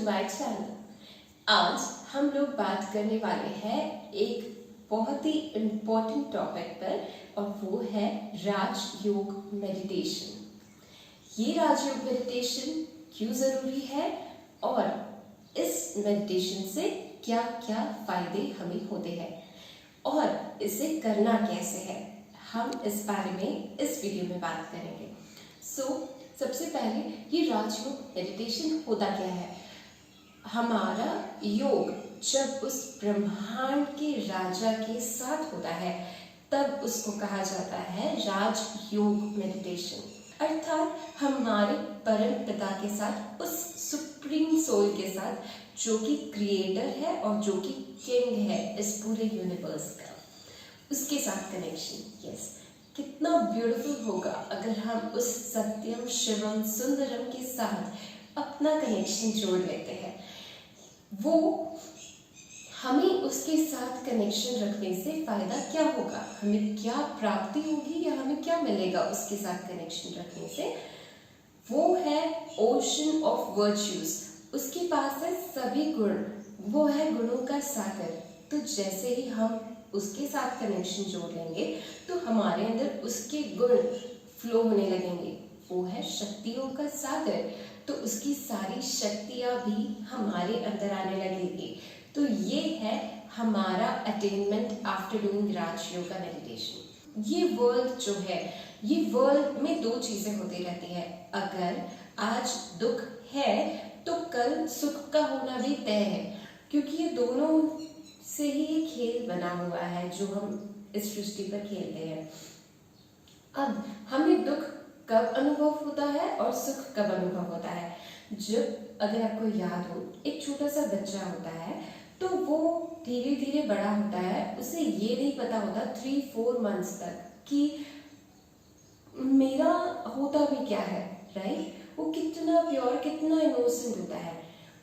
My channel. आज हम लोग बात करने वाले हैं एक बहुत ही इम्पोर्टेंट टॉपिक पर, और वो है राजयोग मेडिटेशन। ये राजयोग मेडिटेशन क्यों ज़रूरी है और इस मेडिटेशन से क्या क्या फायदे हमें होते हैं और इसे करना कैसे है, हम इस बारे में इस वीडियो में बात करेंगे। सबसे पहले ये राजयोग मेडिटेशन होता क्या है। हमारा योग जब उस ब्रह्मांड के राजा के साथ होता है तब उसको कहा जाता है राजयोग मेडिटेशन। अर्थात हमारे परम पिता के साथ, उस सुप्रीम सोल के साथ जो कि क्रिएटर है और जो कि किंग है इस पूरे यूनिवर्स का, उसके साथ कनेक्शन। यस, कितना ब्यूटीफुल होगा अगर हम उस सत्यम शिवम सुंदरम के साथ अपना कनेक्शन जोड़ लेते हैं। वो हमें उसके साथ कनेक्शन रखने से फायदा क्या होगा, हमें क्या प्राप्ति होगी या हमें क्या मिलेगा उसके साथ कनेक्शन रखने से। वो है ओशन ऑफ वर्च्यूज, उसके पास है सभी गुण, वो है गुणों का सागर। तो जैसे ही हम उसके साथ कनेक्शन जोड़ लेंगे तो हमारे अंदर उसके गुण फ्लो होने लगेंगे। वो है शक्तियों का सागर, तो उसकी सारी शक्तियां भी हमारे अंदर आने लगेगी। तो ये है हमारा अटेनमेंट आफ्टर डूइंग राजयोग मेडिटेशन। ये वर्ल्ड जो है, ये वर्ल्ड में दो चीजें होती रहती है। अगर आज दुख है तो कल सुख का होना भी तय है, क्योंकि ये दोनों से ही ये खेल बना हुआ है जो हम इस सृष्टि पर खेलते हैं। अब हमें दुख कब अनुभव होता है और सुख कब अनुभव होता है। जब, अगर आपको याद हो, एक छोटा सा बच्चा होता है तो वो धीरे धीरे बड़ा होता है, उसे ये नहीं पता होता 3-4 मंथ्स तक कि मेरा होता भी क्या है, राइट। वो कितना प्योर, कितना इनोसेंट होता है।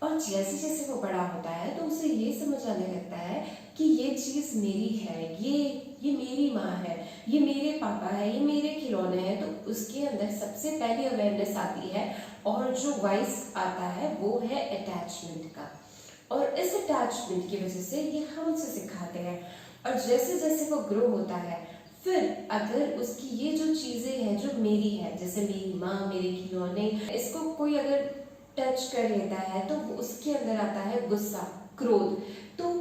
और जैसे जैसे वो बड़ा होता है तो उसे ये समझ आने लगता है कि ये चीज़ मेरी है, ये मेरी माँ है, ये मेरे पापा है, ये मेरे खिलौने हैं। तो उसके अंदर सबसे पहली अवेयरनेस आती है और जो वॉइस आता है वो है अटैचमेंट का। और इस अटैचमेंट की वजह से ये हम उसे सिखाते हैं। और जैसे जैसे वो ग्रो होता है, फिर अगर उसकी ये जो चीज़ें हैं जो मेरी है, जैसे मेरी माँ, मेरे खिलौने, इसको कोई अगर टच कर लेता है तो उसके अंदर आता है गुस्सा, क्रोध। तो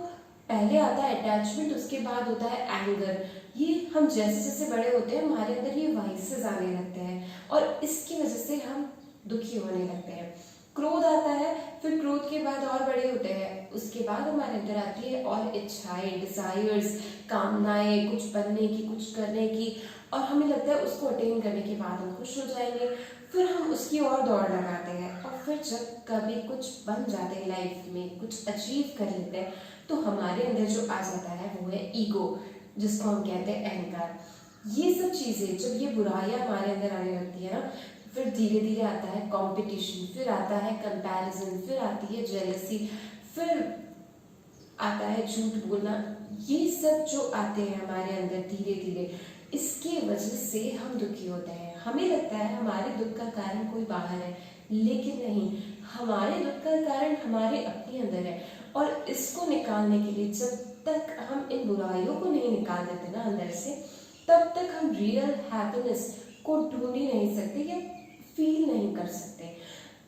पहले आता है अटैचमेंट, उसके बाद होता है एंगर। ये हम जैसे जैसे बड़े होते हैं हमारे अंदर ये वॉइसेस आने लगते हैं और इसकी वजह से हम दुखी होने लगते हैं। क्रोध आता है, फिर क्रोध के बाद और बड़े होते हैं, उसके बाद हमारे अंदर आती है और इच्छाएं, डिजायर्स, कामनाएं, कुछ बनने की, कुछ करने की, और हमें लगता है उसको अटेन करने के बाद हम खुश हो जाएंगे। फिर हम उसकी और दौड़ लगाते हैं और फिर जब कभी कुछ बन जाते हैं लाइफ में, कुछ अचीव कर लेते हैं, तो हमारे अंदर जो आ जाता है वो है ईगो, जिसको हम कहते हैं अहंकार। ये सब चीज़ें, जब ये बुराइयां हमारे अंदर आने लगती है ना, फिर धीरे धीरे आता है कंपटीशन, फिर आता है कंपैरिजन, फिर आती है जेलसी, फिर आता है झूठ बोलना। ये सब जो आते हैं हमारे अंदर धीरे धीरे, इसके वजह से हम दुखी होते हैं। हमें लगता है हमारे दुख का कारण कोई बाहर है, लेकिन नहीं, हमारे दुख का कारण हमारे अपने अंदर है। और इसको निकालने के लिए जब तक हम इन बुराइयों को नहीं निकाल देते ना अंदर से, तब तक हम रियल हैप्पीनेस को ढूंढ ही नहीं सकते या फील नहीं कर सकते।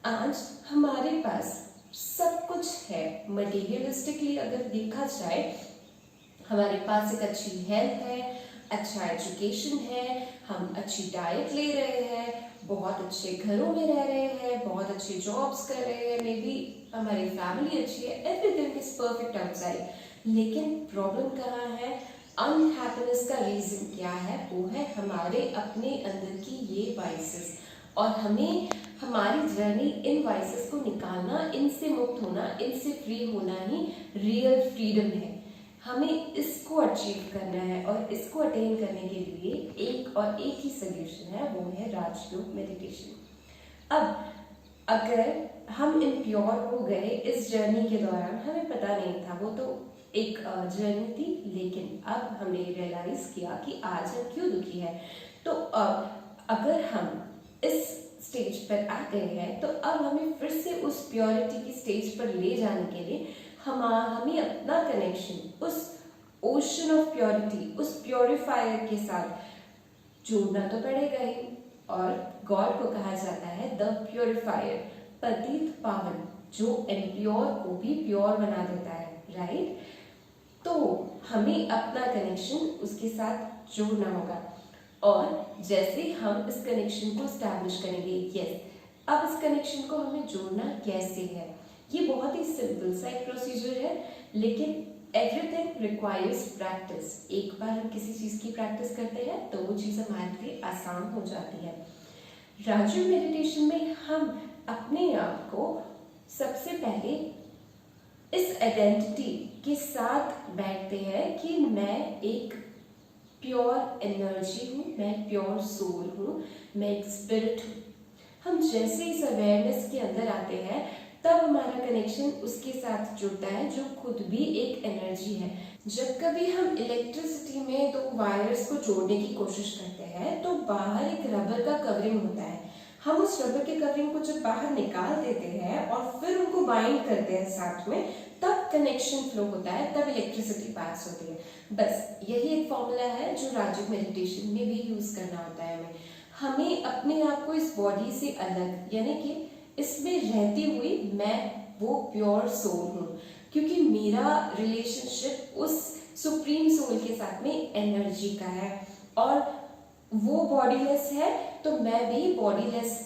आज हमारे पास सब कुछ है, मटेरियलिस्टिकली अगर देखा जाए, हमारे पास एक अच्छी हेल्थ है, अच्छा एजुकेशन है, हम अच्छी डाइट ले रहे हैं, बहुत अच्छे घरों में रह रहे हैं, बहुत अच्छे जॉब्स कर रहे हैं, मे बी हमारी फैमिली अच्छी है, एवरीथिंग इज परफेक्ट आउटसाइड। लेकिन प्रॉब्लम कहाँ है, अनहैप्पीनेस का रीजन क्या है, वो है हमारे अपने अंदर की ये वाइसेस। और हमें हमारी जर्नी इन वाइसेस को निकालना, इनसे मुक्त होना, इनसे फ्री होना ही रियल फ्रीडम है। हमें इसको अचीव करना है और इसको अटेन करने के लिए एक ही सोल्यूशन है, वो है राजयोग मेडिटेशन। अब अगर हम इम्प्योर हो गए इस जर्नी के दौरान, हमें पता नहीं था, वो तो एक जर्नी थी, लेकिन अब हमने रियलाइज किया कि आज हम क्यों दुखी है। तो अब अगर हम इस स्टेज पर आ गए हैं, तो अब हमें फिर से उस प्योरिटी की स्टेज पर ले जाने के लिए हमें अपना कनेक्शन उस ओशन ऑफ प्योरिटी, उस प्योरीफायर के साथ जोड़ना तो पड़ेगा ही। और गॉड को कहा जाता है द प्योरीफायर, पतित पावन, जो इम्प्योर को भी प्योर बना देता है, राइट। तो हमें अपना कनेक्शन उसके साथ जोड़ना होगा। और जैसे हम इस कनेक्शन को स्टैब्लिश करेंगे, यस, अब इस कनेक्शन को हमें जोड़ना कैसे है, ये बहुत ही सिंपल सा एक प्रोसीजर है, लेकिन एवरीथिंग रिक्वायर्स प्रैक्टिस। एक बार हम किसी चीज की प्रैक्टिस करते हैं तो वो चीज हमारे लिए आसान हो जाती है। राजयोग मेडिटेशन में हम अपने आप को सबसे पहले इस आइडेंटिटी के साथ बैठते हैं कि मैं एक प्योर एनर्जी हूँ, मैं प्योर सोल हूँ, मैं एक स्पिरिट हूँ। हम जैसे इस अवेयरनेस के अंदर आते हैं तब हमारा कनेक्शन उसके साथ जुड़ता है जो खुद भी एक एनर्जी है। जब कभी हम इलेक्ट्रिसिटी में दो वायर्स को जोड़ने की कोशिश करते हैं तो बाहर एक रबर का कवरिंग होता है। हम उस रबर के कवरिंग को जब बाहर निकाल देते हैं और फिर उनको बाइंड करते हैं साथ में, तब कनेक्शन फ्लो होता है, तब इलेक्ट्रिसिटी पास होती है। बस यही एक फॉर्मूला है जो राजयोग मेडिटेशन में भी यूज करना होता है। हमें अपने आप को इस बॉडी से अलग, यानी कि इसमें रहती हुई मैं वो प्योर सोल हूँ, क्योंकि मेरा रिलेशनशिप उस सुप्रीम सोल के साथ में एनर्जी का है और वो बॉडीलेस है, तो मैं भी बॉडीलेस,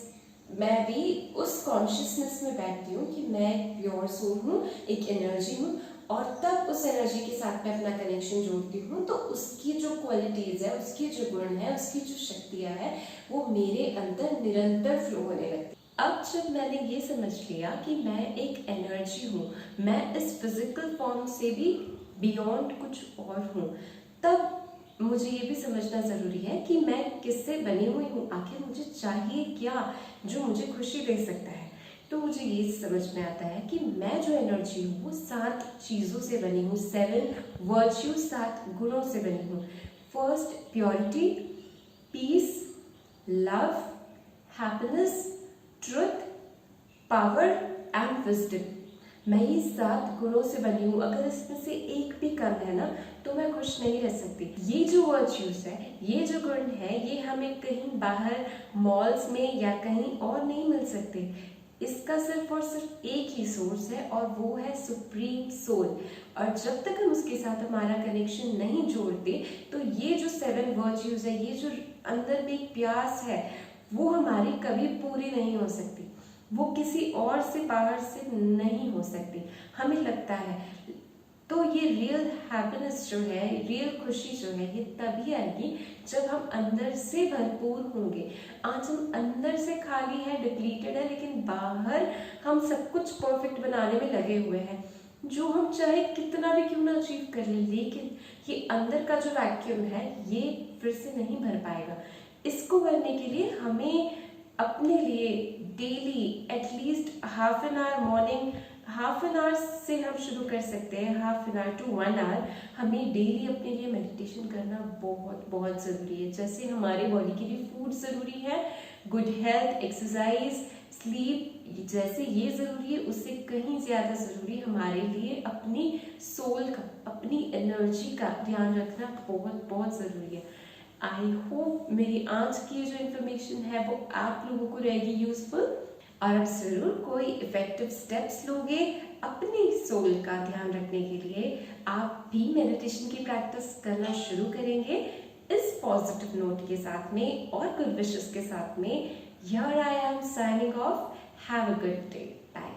मैं भी उस कॉन्शियसनेस में बैठती हूँ कि मैं प्योर सोल हूँ, एक एनर्जी हूँ। और तब उस एनर्जी के साथ में अपना कनेक्शन जोड़ती हूँ तो उसकी जो क्वालिटीज है, उसकी जो गुण है, उसकी जो शक्तियाँ हैं, वो मेरे अंदर निरंतर फ्लो होने लगती। अब जब मैंने ये समझ लिया कि मैं एक एनर्जी हूँ, मैं इस फिजिकल फॉर्म से भी बियॉन्ड कुछ और हूँ, तब मुझे ये भी समझना जरूरी है कि मैं किससे बनी हुई हूँ, आखिर मुझे चाहिए क्या जो मुझे खुशी दे सकता है। तो मुझे ये समझ में आता है कि मैं जो एनर्जी हूँ वो 7 चीज़ों से बनी हूँ, 7 वर्च्यू, 7 गुणों से बनी हूँ। First, purity, peace, love, happiness, truth, power and wisdom. मैं ये 7 गुणों से बनी हूँ। अगर इसमें से एक भी कम है ना तो मैं खुश नहीं रह सकती। ये जो वर्च्यूज है, ये जो गुण है, ये हमें कहीं बाहर मॉल्स में या कहीं और नहीं मिल सकते। इसका सिर्फ और सिर्फ एक ही सोर्स है और वो है सुप्रीम सोल। और जब तक हम उसके साथ हमारा कनेक्शन नहीं जोड़ते तो ये जो 7 वर्च्यूज है, ये जो अंदर में एक प्यास है, वो हमारी कभी पूरी नहीं हो सकती, वो किसी और से बाहर से नहीं हो सकती। हमें लगता है तो ये रियल हैप्पीनेस जो है, रियल खुशी जो है, ये तभी आएगी जब हम अंदर से भरपूर होंगे। आज हम अंदर से खाली है, डिप्लीटेड है, लेकिन बाहर हम सब कुछ परफेक्ट बनाने में लगे हुए हैं, जो हम चाहे कितना भी क्यों ना अचीव कर ले, लेकिन ये अंदर का जो वैक्यूम है ये फिर से नहीं भर पाएगा। इसको भरने के लिए हमें अपने लिए daily at least half an hour, morning half an hour से हम शुरू कर सकते हैं, half an hour to 1 hour हमें डेली अपने लिए मेडिटेशन करना बहुत बहुत ज़रूरी है। जैसे हमारे बॉडी के लिए फूड ज़रूरी है, गुड हेल्थ, एक्सरसाइज, स्लीप जैसे ये ज़रूरी है, उससे कहीं ज़्यादा ज़रूरी हमारे लिए अपनी सोल का, अपनी एनर्जी का ध्यान रखना बहुत बहुत ज़रूरी है। आई होप मेरी आज की जो इन्फॉर्मेशन है वो आप लोगों को रहेगी यूजफुल और आप जरूर कोई इफेक्टिव स्टेप्स लोगे अपनी सोल का ध्यान रखने के लिए। आप भी मेडिटेशन की प्रैक्टिस करना शुरू करेंगे इस पॉजिटिव नोट के साथ में और गुड विशेस के साथ में। Here I am signing off. Have a good day. Bye.